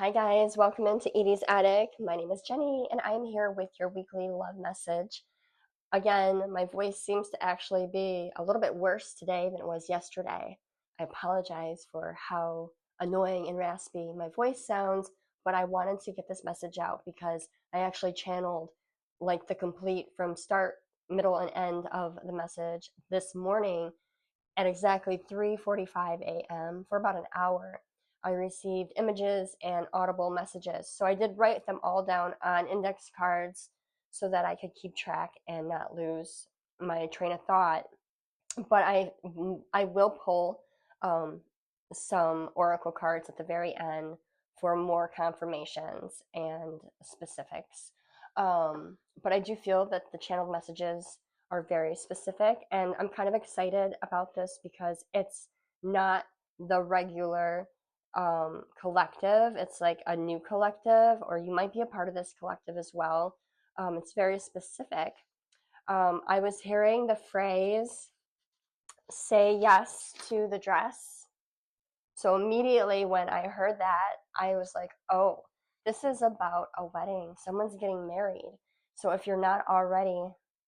Hi guys, welcome into Edie's Attic. My name is Jenny and I'm here with your weekly love message. Again, my voice seems to actually be a little bit worse today than it was yesterday. I apologize for how annoying and raspy my voice sounds, but I wanted to get this message out because I actually channeled like the complete from start, middle, and end of the message this morning at exactly 3:45 a.m. for about an hour. I received images and audible messages. So I did write them all down on index cards so that I could keep track and not lose my train of thought. But I will pull some oracle cards at the very end for more confirmations and specifics. But I do feel that the channeled messages are very specific, and I'm kind of excited about this because it's not the regular collective. It's like a new collective, or you might be a part of this collective as well. It's very specific. I was hearing the phrase, say yes to the dress. So immediately when I heard that, I was like, oh, this is about a wedding. Someone's getting married. So if you're not already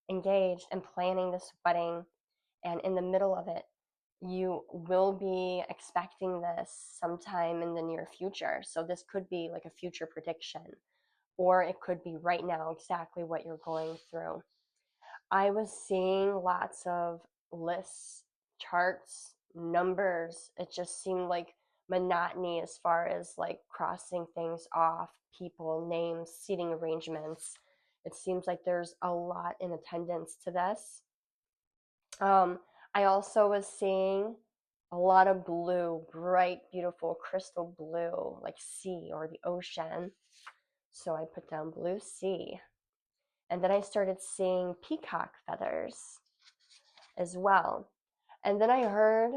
engaged and planning this wedding and in the middle of it, you will be expecting this sometime in the near future. So this could be like a future prediction, or it could be right now exactly what you're going through. I was seeing lots of lists, charts, numbers. It just seemed like monotony as far as like crossing things off, people, names, seating arrangements. It seems like there's a lot in attendance to this. I also was seeing a lot of blue, bright, beautiful crystal blue, like sea or the ocean. So I put down blue sea. And then I started seeing peacock feathers as well. And then I heard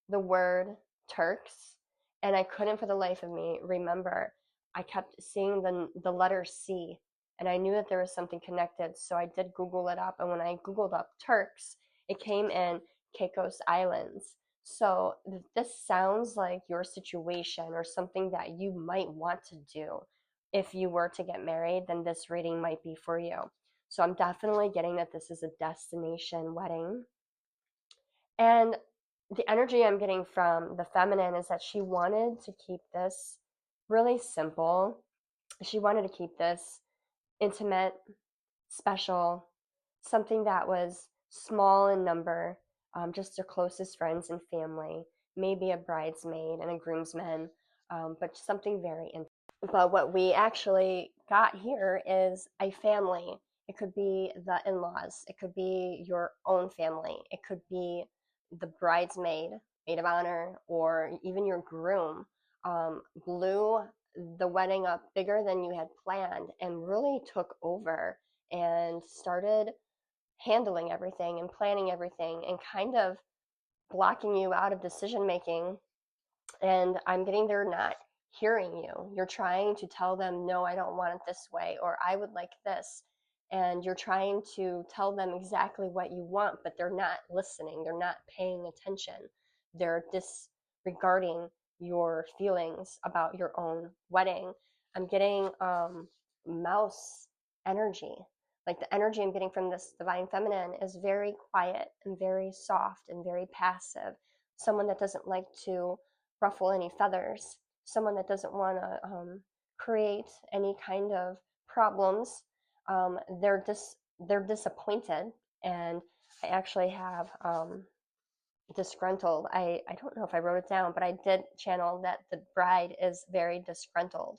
the word Turks, and I couldn't for the life of me remember. I kept seeing the letter C, and I knew that there was something connected, so I did Google it up. And when I Googled up Turks, it came in Caicos Islands. So this sounds like your situation or something that you might want to do. If you were to get married, then this reading might be for you. So I'm definitely getting that this is a destination wedding. And the energy I'm getting from the feminine is that she wanted to keep this really simple. She wanted to keep this intimate, special, something that was small in number, just her closest friends and family, maybe a bridesmaid and a groomsman, but something very intimate. But what we actually got here is a family. It could be the in-laws. It could be your own family. It could be the bridesmaid, maid of honor, or even your groom. Blew the wedding up bigger than you had planned and really took over and started handling everything and planning everything and kind of blocking you out of decision making. And I'm getting they're not hearing you. You're trying to tell them, no, I don't want it this way, or I would like this. And you're trying to tell them exactly what you want, but they're not listening. They're not paying attention. They're disregarding your feelings about your own wedding. I'm getting mouse energy. Like the energy I'm getting from this divine feminine is very quiet and very soft and very passive. Someone that doesn't like to ruffle any feathers, someone that doesn't want to create any kind of problems. They're disappointed, and I actually have disgruntled. I don't know if I wrote it down, but I did channel that the bride is very disgruntled.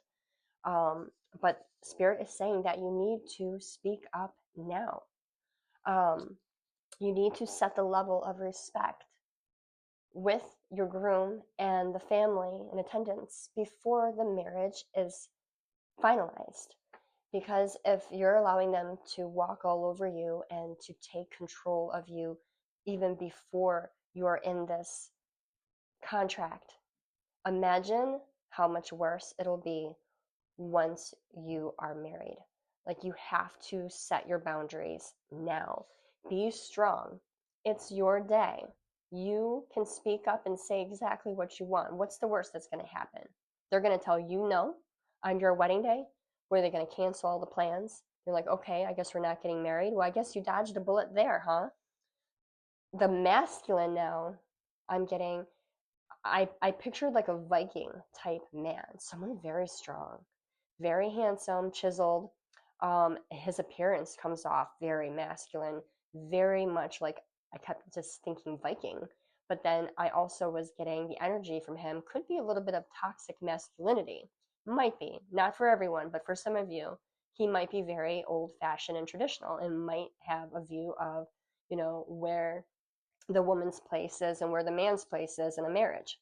But Spirit is saying that you need to speak up now. You need to set the level of respect with your groom and the family in attendance before the marriage is finalized. Because if you're allowing them to walk all over you and to take control of you even before you're in this contract, imagine how much worse it'll be once you are married. Like, you have to set your boundaries now. Be strong. It's your day. You can speak up and say exactly what you want. What's the worst that's going to happen? They're going to tell you no, on your wedding day? Were they going to cancel all the plans? You're like, okay, I guess we're not getting married. Well, I guess you dodged a bullet there, huh? The masculine now, I'm getting, I pictured like a Viking type man, someone very strong, very handsome, chiseled. His appearance comes off very masculine, very much like I kept just thinking Viking. But then I also was getting the energy from him could be a little bit of toxic masculinity. Might be, not for everyone, but for some of you, he might be very old fashioned and traditional and might have a view of, where the woman's place is and where the man's place is in a marriage.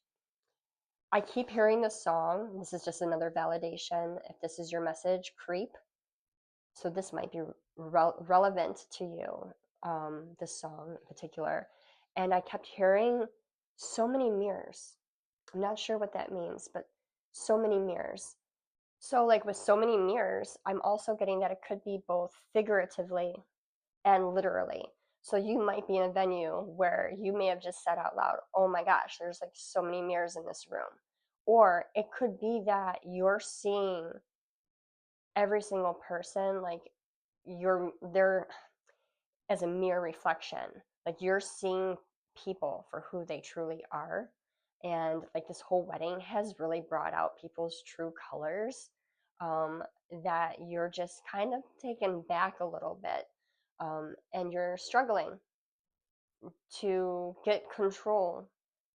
I keep hearing this song. This is just another validation. If this is your message, Creep. So this might be relevant to you, this song in particular. And I kept hearing so many mirrors. I'm not sure what that means, but so many mirrors. So, like with so many mirrors, I'm also getting that it could be both figuratively and literally. So you might be in a venue where you may have just said out loud, oh my gosh, there's like so many mirrors in this room. Or it could be that you're seeing every single person like you're there as a mere reflection. Like you're seeing people for who they truly are. And like this whole wedding has really brought out people's true colors, that you're just kind of taken back a little bit, and you're struggling to get control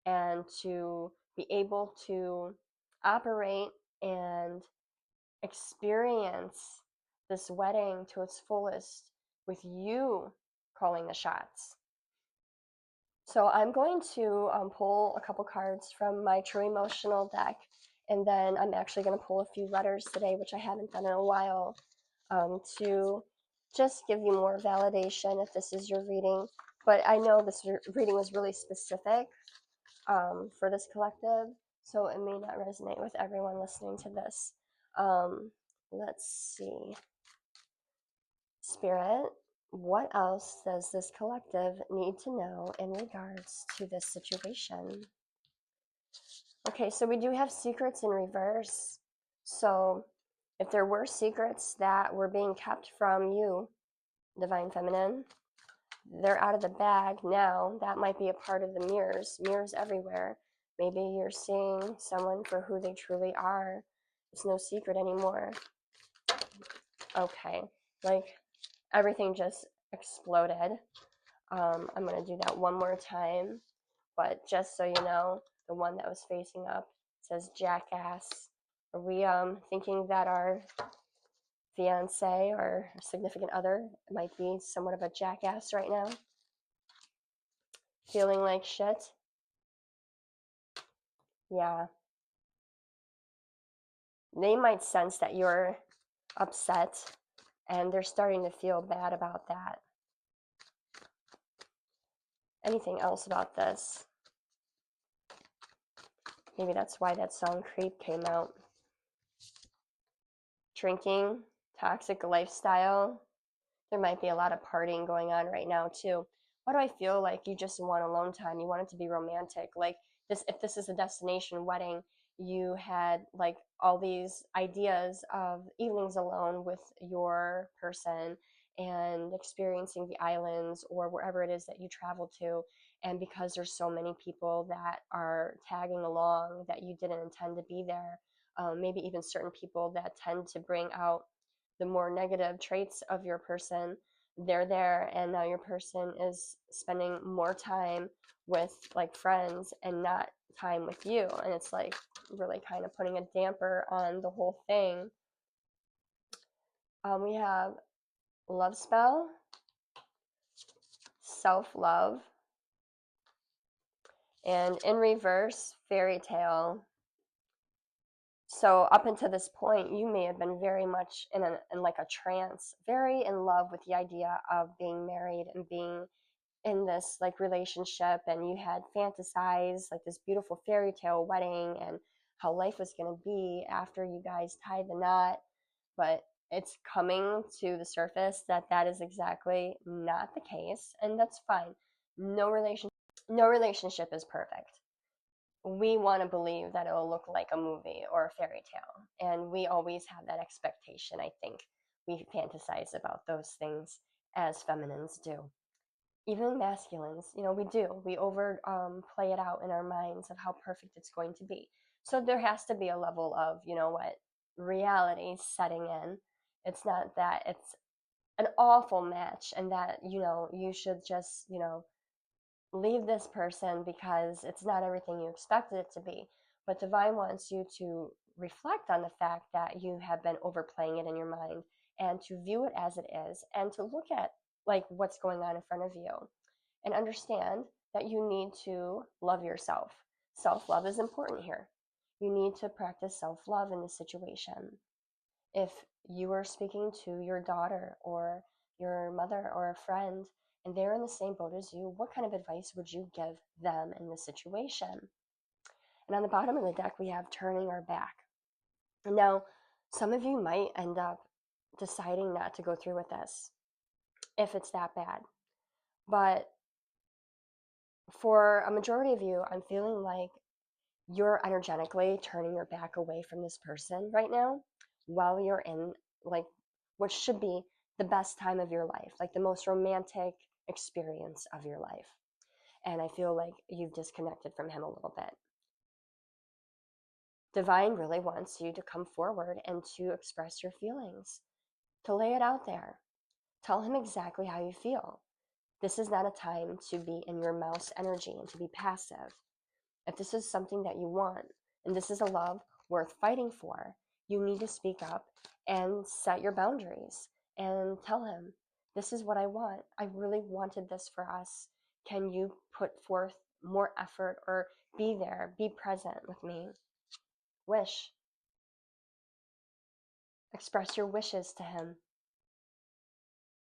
and to be able to operate and experience this wedding to its fullest with you calling the shots. So I'm going to pull a couple cards from my True Emotional deck, and then I'm actually going to pull a few letters today, which I haven't done in a while, to just give you more validation if this is your reading. But I know this reading was really specific for this collective, so it may not resonate with everyone listening to this. Let's see. Spirit, what else does this collective need to know in regards to this situation? Okay, so we do have secrets in reverse. So if there were secrets that were being kept from you, Divine Feminine, they're out of the bag now. That might be a part of the mirrors everywhere. Maybe you're seeing someone for who they truly are. It's no secret anymore. Okay, like everything just exploded. I'm going to do that one more time, but just so you know, the one that was facing up says jackass. Are we thinking that our fiance or significant other might be somewhat of a jackass right now? Feeling like shit? Yeah. They might sense that you're upset and they're starting to feel bad about that. Anything else about this? Maybe that's why that song Creep came out. Drinking, toxic lifestyle. There might be a lot of partying going on right now too. Why do I feel like you just want alone time? You want it to be romantic. Like this, if this is a destination wedding, you had like all these ideas of evenings alone with your person and experiencing the islands or wherever it is that you travel to. And because there's so many people that are tagging along that you didn't intend to be there, maybe even certain people that tend to bring out the more negative traits of your person, they're there, and now your person is spending more time with like friends and not time with you, and it's like really kind of putting a damper on the whole thing. We have love spell, self-love, and in reverse, fairy tale. So up until this point, you may have been very much in like a trance, very in love with the idea of being married and being in this like relationship, and you had fantasized like this beautiful fairy tale wedding and how life was going to be after you guys tied the knot. But it's coming to the surface that that is exactly not the case, and that's fine. No relationship is perfect. we want to believe that it will look like a movie or a fairy tale. And we always have that expectation, I think. We fantasize about those things as feminines do. Even masculines, we do. We over play it out in our minds of how perfect it's going to be. So there has to be a level of, reality setting in. It's not that it's an awful match and that, you should just, leave this person because it's not everything you expected it to be. But divine wants you to reflect on the fact that you have been overplaying it in your mind and to view it as it is and to look at like what's going on in front of you and understand that you need to love yourself. Self-love is important here. You need to practice self-love in this situation. If you are speaking to your daughter or your mother or a friend and they're in the same boat as you, what kind of advice would you give them in this situation? And on the bottom of the deck, we have turning our back. Now, some of you might end up deciding not to go through with this if it's that bad. But for a majority of you, I'm feeling like you're energetically turning your back away from this person right now while you're in like what should be the best time of your life, like the most romantic experience of your life. And I feel like you've disconnected from him a little bit. Divine really wants you to come forward and to express your feelings, to lay it out there. Tell him exactly how you feel. This is not a time to be in your mouse energy and to be passive. If this is something that you want, and this is a love worth fighting for, you need to speak up and set your boundaries and tell him, this is what I want. I really wanted this for us. Can you put forth more effort or be there, be present with me? Wish. Express your wishes to him.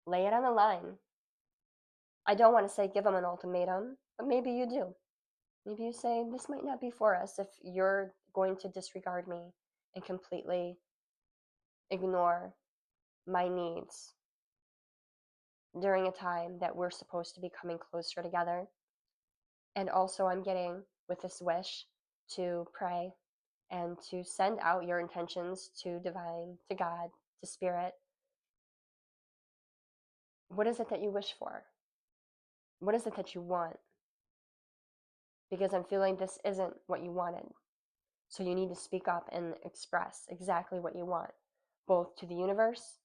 Lay it on the line. I don't want to say give him an ultimatum, but maybe you do. Maybe you say, this might not be for us if you're going to disregard me and completely ignore my needs during a time that we're supposed to be coming closer together. And also, I'm getting with this wish to pray and to send out your intentions to divine, to God, to spirit. What is it that you wish for? What is it that you want? Because I'm feeling this isn't what you wanted. So you need to speak up and express exactly what you want, both to the universe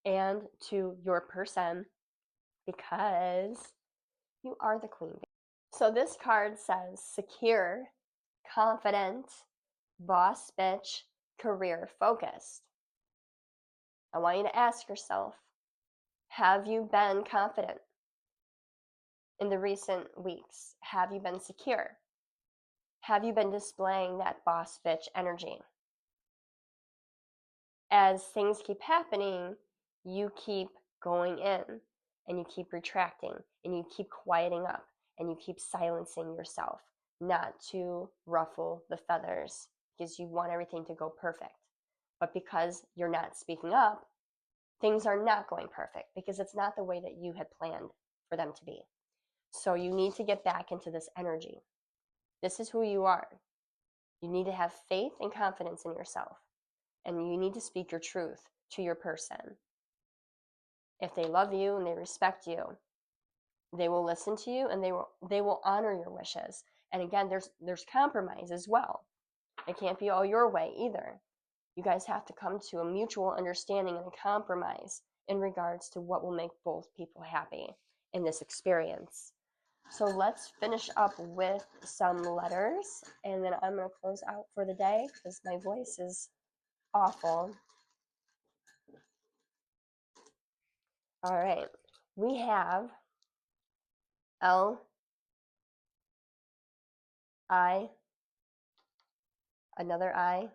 and to your person, because you are the queen. So this card says secure, confident, boss bitch, career focused. I want you to ask yourself, have you been confident in the recent weeks? Have you been secure? Have you been displaying that boss bitch energy? As things keep happening, you keep going in and you keep retracting and you keep quieting up and you keep silencing yourself, not to ruffle the feathers because you want everything to go perfect. But because you're not speaking up, things are not going perfect because it's not the way that you had planned for them to be. So you need to get back into this energy. This is who you are. You need to have faith and confidence in yourself. And you need to speak your truth to your person. If they love you and they respect you, they will listen to you and they will honor your wishes. And again, there's compromise as well. It can't be all your way either. You guys have to come to a mutual understanding and a compromise in regards to what will make both people happy in this experience. So let's finish up with some letters, and then I'm going to close out for the day because my voice is awful. All right, we have L, I, another I,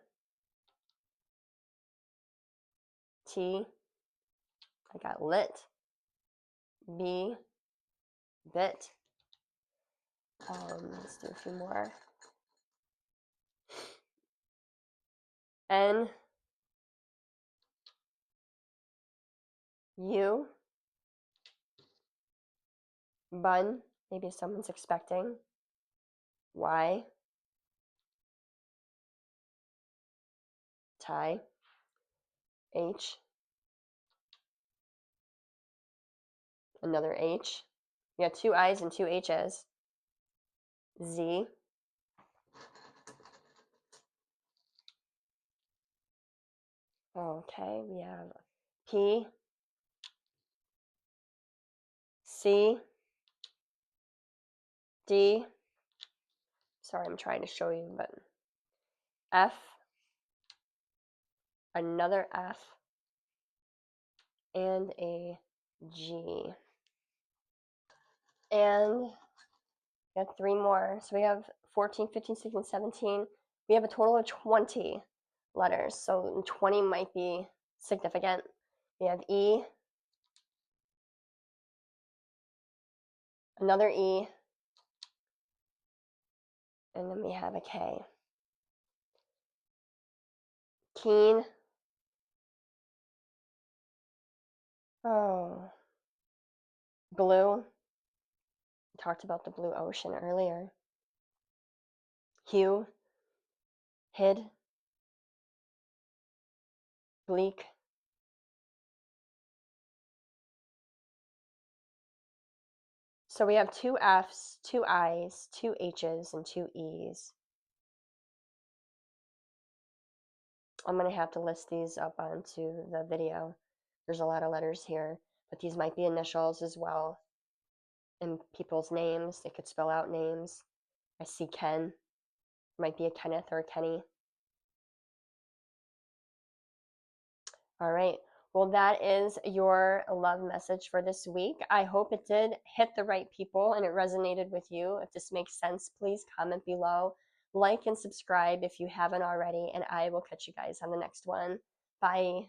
T, I got lit, B, bit. Let's do a few more. N, U, bun, maybe someone's expecting. Y, tie. H. Another H. We got two I's and two H's. Z. Okay, we have P. C. D. Sorry, I'm trying to show you, but F. Another F. And a G. And we got three more. So we have 14, 15, 16, 17. We have a total of 20 letters. So 20 might be significant. We have E. Another E. And then we have a K. Keen. Oh. Blue. We talked about the blue ocean earlier. Hue. Hid. Bleak. So we have two F's, two I's, two H's, and two E's. I'm going to have to list these up onto the video. There's a lot of letters here, but these might be initials as well. And people's names, they could spell out names. I see Ken. Might be a Kenneth or a Kenny. All right. Well, that is your love message for this week. I hope it did hit the right people and it resonated with you. If this makes sense, please comment below, like and subscribe if you haven't already, and I will catch you guys on the next one. Bye.